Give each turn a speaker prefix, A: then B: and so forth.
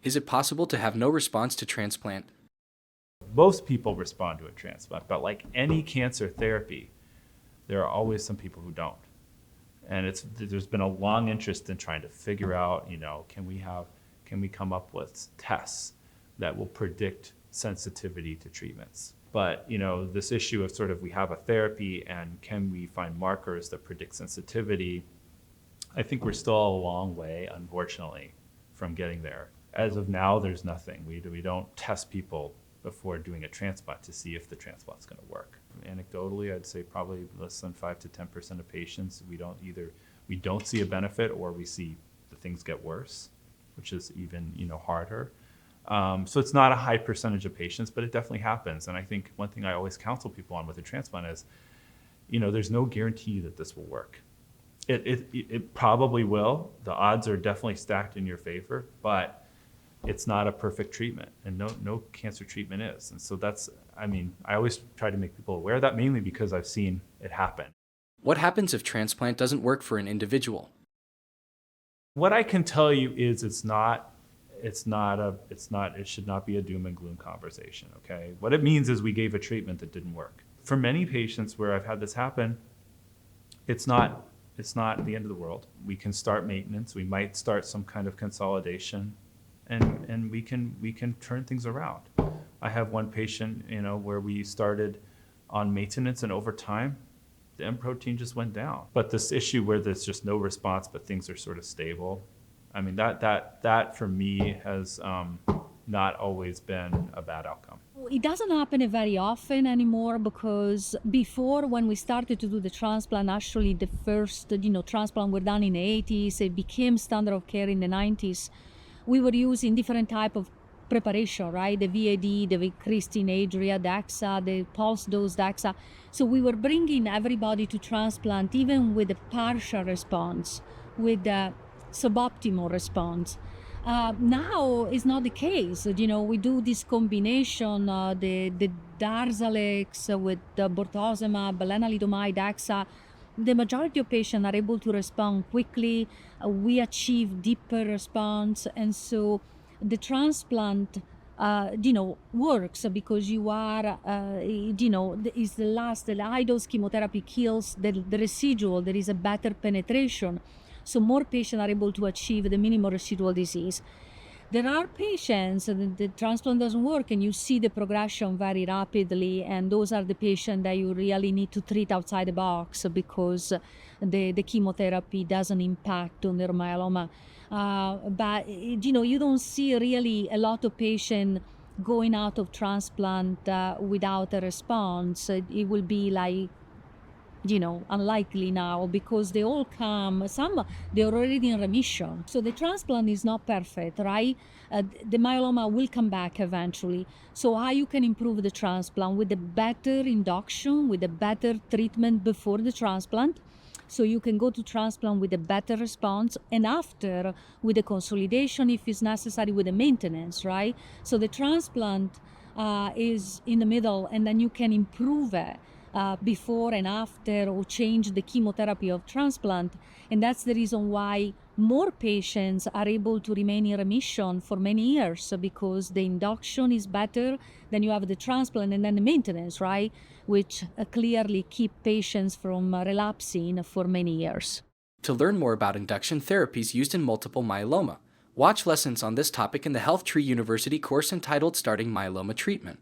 A: Is it possible to have no response to transplant?
B: Most people respond to a transplant, but like any cancer therapy, there are always some people who don't. And there's been a long interest in trying to figure out, can we come up with tests that will predict sensitivity to treatments? But, this issue of sort of we have a therapy and can we find markers that predict sensitivity, I think we're still a long way, unfortunately, from getting there. As of now, there's nothing. We don't test people before doing a transplant to see if the transplant's going to work. Anecdotally, I'd say probably less than 5 to 10% of patients, we don't see a benefit, or we see the things get worse, which is even harder. So it's not a high percentage of patients, but it definitely happens. And I think one thing I always counsel people on with a transplant is, there's no guarantee that this will work. It probably will. The odds are definitely stacked in your favor, but it's not a perfect treatment, and no cancer treatment is. And so I always try to make people aware of that, mainly because I've seen it happen.
A: What happens if transplant doesn't work for an individual?
B: What I can tell you is it should not be a doom and gloom conversation, okay? What it means is we gave a treatment that didn't work. For many patients where I've had this happen, it's not the end of the world. We can start maintenance. We might start some kind of consolidation, and we can turn things around. I have one patient, where we started on maintenance, and over time, the M protein just went down. But this issue where there's just no response, but things are sort of stable, that for me has not always been a bad outcome.
C: It doesn't happen very often anymore, because before, when we started to do the transplant, actually the first transplant were done in the 80s. It became standard of care in the 90s. We were using different type of preparation, right? The VAD, the Christine Adria, DAXA, the pulse dose DAXA. So we were bringing everybody to transplant, even with a partial response, with a suboptimal response. Now is not the case. We do this combination, the Darzalex with the bortezomib, lenalidomide, DAXA. The majority of patients are able to respond quickly. We achieve deeper response, and so the transplant, works because you are, is the high dose chemotherapy kills the residual. There is a better penetration, so more patients are able to achieve the minimal residual disease. There are patients that the transplant doesn't work, and you see the progression very rapidly, and those are the patients that you really need to treat outside the box, because the chemotherapy doesn't impact on their myeloma. But you don't see really a lot of patients going out of transplant without a response. It will be like, unlikely now, because they all come, they're already in remission. So the transplant is not perfect, right? The myeloma will come back eventually. So how you can improve the transplant? With a better induction, with a better treatment before the transplant. So you can go to transplant with a better response, and after with the consolidation, if it's necessary, with the maintenance, right? So the transplant is in the middle, and then you can improve it before and after, or change the chemotherapy of transplant. And that's the reason why more patients are able to remain in remission for many years, because the induction is better, then you have the transplant, and then the maintenance, right? Which clearly keep patients from relapsing for many years.
A: To learn more about induction therapies used in multiple myeloma, watch lessons on this topic in the HealthTree University course entitled Starting Myeloma Treatment.